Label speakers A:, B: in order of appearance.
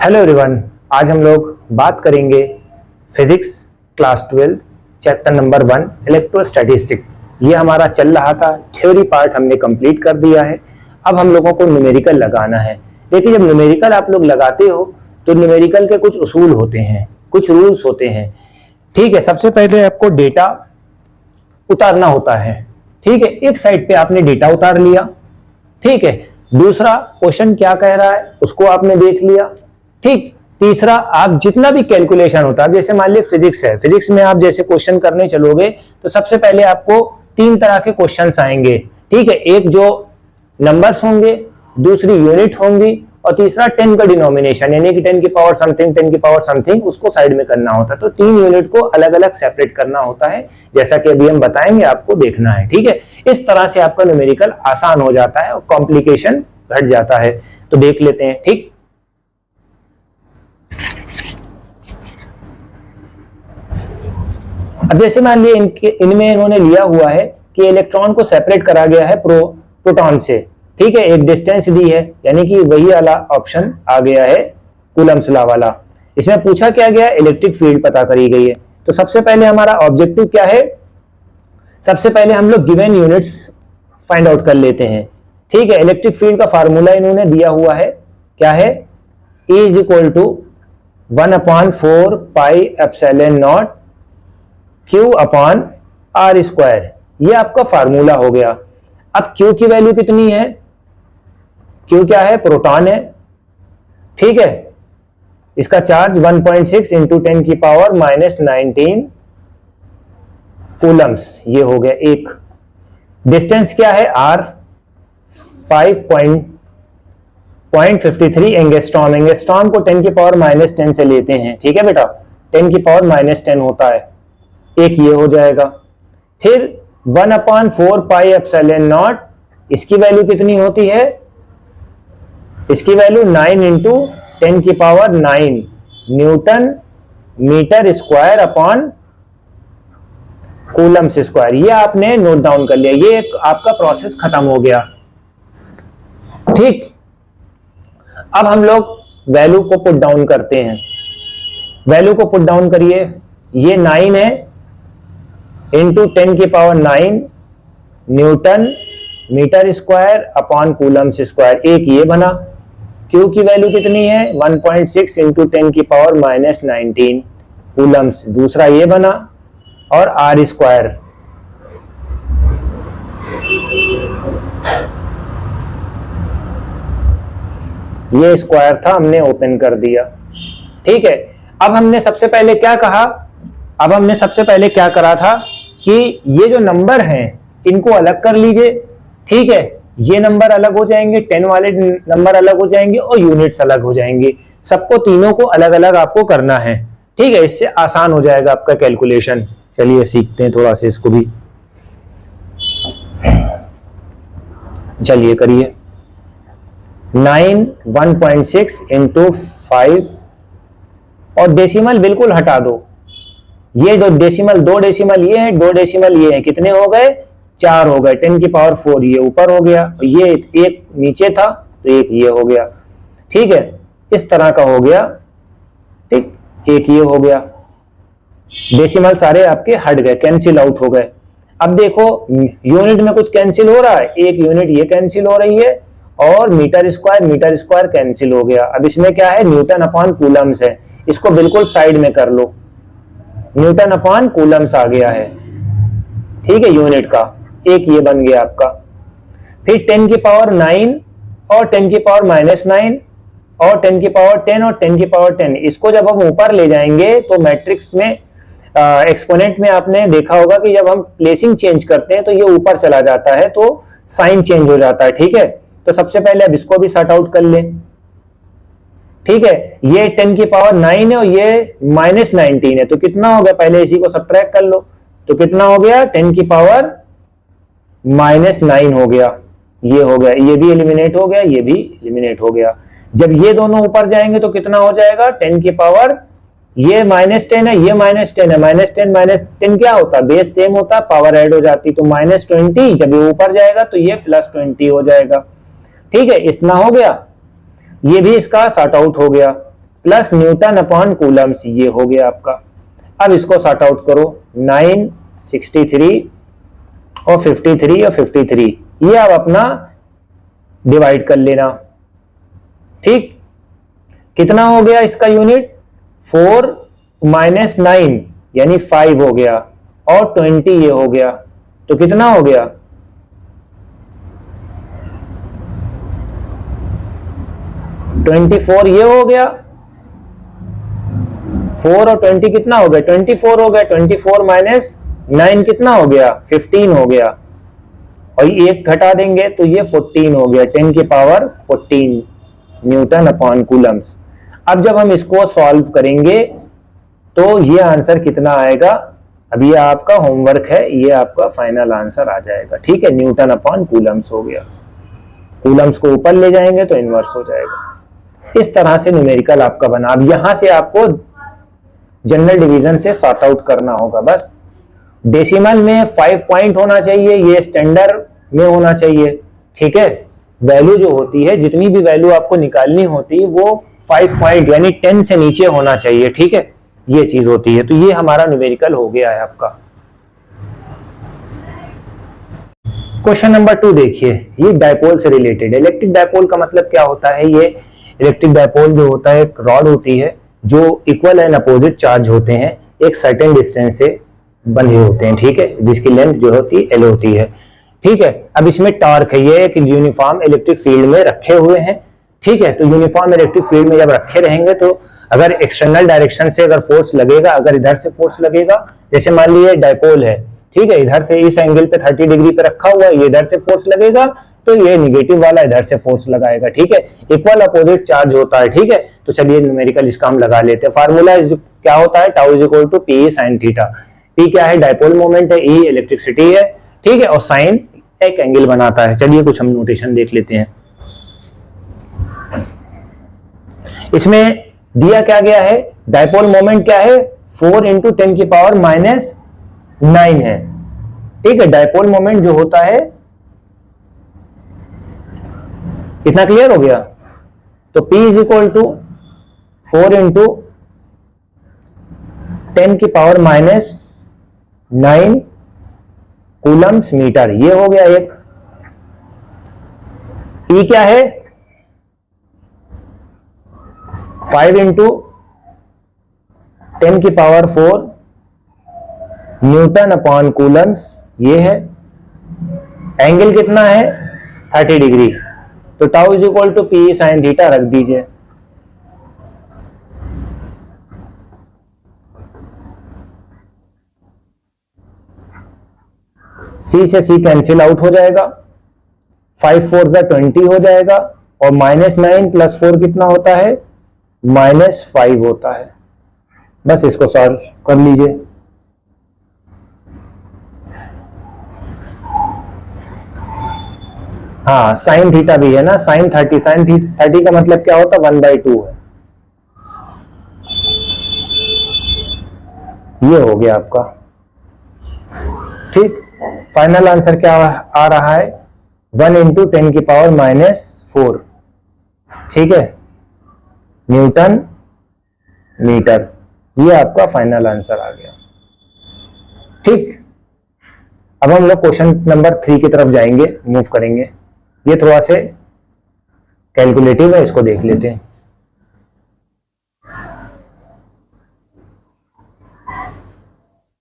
A: Hello everyone, आज हम लोग बात करेंगे physics class 12 chapter number 1 electrostatistic. ये हमारा चल रहा था, थ्योरी पार्ट हमने कंप्लीट कर दिया है। अब हम लोगों को न्यूमेरिकल लगाना है। देखिए, जब न्यूमेरिकल आप लोग लगाते हो तो न्यूमेरिकल के कुछ उसूल होते हैं, कुछ रूल्स होते हैं। ठीक है, सबसे पहले आपको डेटा उतारना होता है। ठीक है, एक साइड पे आपने डेटा उतार लिया। ठीक है, दूसरा क्वेश्चन क्या कह रहा है उसको आपने देख लिया। ठीक, तीसरा आप जितना भी कैलकुलेशन होता है, जैसे मान लीजिए फिजिक्स है, फिजिक्स में आप जैसे क्वेश्चन करने चलोगे तो सबसे पहले आपको तीन तरह के क्वेश्चंस आएंगे। ठीक है, एक जो नंबर्स होंगे, दूसरी यूनिट होंगी और तीसरा 10 का डिनोमिनेशन, यानी कि 10 की पावर समथिंग, 10 की पावर समथिंग, उसको साइड में करना होता है। तो तीन यूनिट को अलग अलग सेपरेट करना होता है, जैसा कि अभी हम बताएंगे, आपको देखना है। ठीक है, इस तरह से आपका न्यूमेरिकल आसान हो जाता है और कॉम्प्लिकेशन घट जाता है। तो देख लेते हैं। ठीक, अब जैसे मान लिए इनमें इन्होंने लिया हुआ है कि इलेक्ट्रॉन को सेपरेट करा गया है प्रोटॉन से। ठीक है, एक डिस्टेंस दी है, यानी कि वही वाला ऑप्शन आ गया है कूलम्ब्स लॉ वाला। इसमें पूछा क्या गया, इलेक्ट्रिक फील्ड पता करी गई है। तो सबसे पहले हमारा ऑब्जेक्टिव क्या है, सबसे पहले हम लोग गिवन यूनिट्स फाइंड आउट कर लेते हैं। ठीक है, इलेक्ट्रिक फील्ड का फार्मूला इन्होंने दिया हुआ है, क्या है, E is equal to 1/4 pi epsilon naught Q upon R square. ये आपका फार्मूला हो गया। अब Q की वैल्यू कितनी है, Q क्या है, प्रोटॉन है। ठीक है, इसका चार्ज 1.6 इंटू 10 की पावर -19 कूलम्स, ये हो गया एक। डिस्टेंस क्या है, R 5.53 एंगस्ट्रॉम। एंगस्ट्रॉम को 10 की पावर -10 से लेते हैं। ठीक है बेटा, 10 की पावर -10 होता है, एक ये हो जाएगा। फिर 1/4 पाई एप्सिलॉन नॉट, इसकी वैल्यू कितनी होती है, इसकी वैल्यू 9 इंटू 10 की power 9 newton metre square upon coulombs square. ये आपने नोट डाउन कर लिया, ये एक आपका प्रोसेस खत्म हो गया। ठीक, अब हम लोग वैल्यू को पुट डाउन करते हैं। वैल्यू को पुट डाउन करिए, ये 9 है इंटू 10 की power 9 newton metre square upon coulombs square, एक ये बना। Q की वैल्यू कितनी है, 1.6 इंटू 10 की पावर -19 कूलम्स, दूसरा ये बना। और R स्क्वायर, ये स्क्वायर था, हमने ओपन कर दिया। ठीक है, अब हमने सबसे पहले क्या कहा, अब हमने सबसे पहले क्या करा था कि ये जो नंबर हैं इनको अलग कर लीजिए। ठीक है, ये नंबर अलग हो जाएंगे, 10 वाले नंबर अलग हो जाएंगे और यूनिट्स अलग हो जाएंगे। सबको तीनों को अलग अलग आपको करना है। ठीक है, इससे आसान हो जाएगा आपका कैलकुलेशन। चलिए सीखते हैं थोड़ा सा इसको भी। चलिए करिए, 9 1.6 इंटू 5 और डेसिमल बिल्कुल हटा दो। ये दो डेसिमल ये है, 2 डेसिमल ये है, कितने हो गए, 4 हो गए। 10 की पावर 4 ये ऊपर हो गया, ये एक नीचे था तो एक ये हो गया। ठीक है, इस तरह का हो गया। ठीक, एक ये हो गया, डेसिमल सारे आपके हट गए, कैंसिल आउट हो गए। अब देखो यूनिट में कुछ कैंसिल हो रहा है, एक यूनिट ये कैंसिल हो रही है और मीटर स्क्वायर कैंसिल हो गया। अब इसमें क्या है, न्यूटन अपॉन कूलम्स है, इसको बिल्कुल साइड में कर लो, न्यूटन अपॉन कूलम्स आ गया है। ठीक है, यूनिट का एक ये बन गया आपका। फिर 10 की पावर 9 और 10 की पावर -9 और 10 की पावर 10 और 10 की पावर 10, इसको जब हम ऊपर ले जाएंगे तो मैट्रिक्स में एक्सपोनेंट में आपने देखा होगा कि जब हम प्लेसिंग चेंज करते हैं तो ये ऊपर चला जाता है, तो साइन चेंज हो जाता है। ठीक है, तो सबसे पहले अब इसको भी सॉर्ट आउट कर लें। ठीक है, ये 10 की पावर 9 है और ये -19 है, तो कितना हो गया, पहले इसी को सब्ट्रैक्ट कर लो, तो कितना हो गया, 10 की पावर -9 हो गया, ये हो गया, ये भी एलिमिनेट हो गया, ये भी एलिमिनेट हो गया। जब ये दोनों ऊपर जाएंगे तो कितना हो जाएगा, 10 की पावर, ये -10 है, ये -10 है, -10 क्या होता है, बेस सेम होता है, पावर ऐड हो जाती, तो -20। जब ये ऊपर जाएगा तो ये +20 हो जाएगा। ठीक है, इतना हो गया, ये भी इसका सॉर्ट आउट हो गया। प्लस न्यूटन अपॉन कूलम्स, ये हो गया आपका। अब इसको सॉर्ट आउट करो, 9, 63 और 53 और 53, ये अब अपना डिवाइड कर लेना। ठीक, कितना हो गया इसका यूनिट, 4 माइनस 9 यानी 5 हो गया, और 20 ये हो गया, तो कितना हो गया, 24 ये हो गया। 4 और 20 कितना हो गया, 24 हो गया। 24 माइनस 9 कितना हो गया, 15 हो गया, और ये एक घटा देंगे तो ये 14 हो गया, 10 की पावर 14 न्यूटन अपॉन कूलम्स। अब जब हम इसको सॉल्व करेंगे तो ये आंसर कितना आएगा, अब ये आपका होमवर्क है, ये आपका फाइनल आंसर आ जाएगा। ठीक है, न्यूटन अपॉन कूलम्स हो गया। कूलम्स को ऊपर ले जाएंगे तो इनवर्स हो जाएगा। इस तरह से न्यूमेरिकल आपका बना। अब यहां से आपको जनरल डिवीजन से सॉर्ट आउट करना होगा बस। डेसिमल में 5 पॉइंट होना चाहिए, ये स्टैंडर्ड में होना चाहिए। ठीक है, वैल्यू जो होती है, जितनी भी वैल्यू आपको निकालनी होती है वो 5 पॉइंट यानी 10 से नीचे होना चाहिए। ठीक है, ये चीज होती है। तो ये हमारा न्यूमेरिकल हो गया है आपका। क्वेश्चन नंबर 2 देखिए, ये डायपोल से रिलेटेड। इलेक्ट्रिक डायपोल का मतलब क्या होता है, ये इलेक्ट्रिक डायपोल जो होता है, एक रॉड होती है जो इक्वल एंड अपोजिट चार्ज होते हैं, एक सर्टेन डिस्टेंस से बंधे होते हैं। ठीक है, जिसकी लेंथ जो होती है L होती है। ठीक है, अब इसमें टॉर्क है, ये एक यूनिफॉर्म इलेक्ट्रिक फील्ड में रखे हुए हैं। ठीक है, तो यूनिफॉर्म इलेक्ट्रिक फील्ड में जब रखे रहेंगे तो अगर एक्सटर्नल डायरेक्शन से अगर फोर्स लगेगा, अगर इधर से फोर्स लगेगा, जैसे मान लीजिए डायपोल है, ठीक है, इधर से इस एंगल पे 30 डिग्री पे रखा हुआ है, ये इधर से फोर्स लगेगा तो ये निगेटिव वाला इधर से फोर्स लगाएगा। ठीक है, इक्वल अपोजिट चार्ज होता है। ठीक है, तो चलिए न्यूमेरिकल इसका हम लगा लेते हैं। फार्मूला क्या होता है, tau is equal to p sine theta. P क्या है, डायपोल मोमेंट है, ई इलेक्ट्रिसिटी है। ठीक है, और साइन एक एंगल बनाता है। चलिए कुछ हम नोटेशन देख लेते हैं। इसमें दिया क्या गया है, डायपोल मोमेंट क्या है, 4 इंटू 10 की पावर माइनस 9 है। ठीक है, डायपोल मोमेंट जो होता है, इतना क्लियर हो गया। तो P is equal to 4 into 10 की पावर माइनस 9 कूलम्स मीटर, ये हो गया एक। E क्या है, 5 इंटू 10 की पावर 4 न्यूटन अपॉन कूलम्स, ये है। एंगल कितना है, 30 डिग्री। तो tau is equal to p sine theta रख दीजिए। सी से सी कैंसिल आउट हो जाएगा, 5 4 जा 20 हो जाएगा, और -9 + 4 कितना होता है, -5 होता है। बस इसको सॉल्व कर लीजिए। हाँ, साइन थीटा भी है ना, साइन 30, साइन 30 का मतलब क्या होता है, 1/2 है। ये हो गया आपका। ठीक, फाइनल आंसर क्या आ रहा है, 1 इंटू 10 की पावर -4। ठीक है, न्यूटन मीटर, ये आपका फाइनल आंसर आ गया। ठीक, अब हम लोग क्वेश्चन नंबर 3 की तरफ जाएंगे, मूव करेंगे। ये थोड़ा से कैलकुलेटिव है, इसको देख लेते हैं।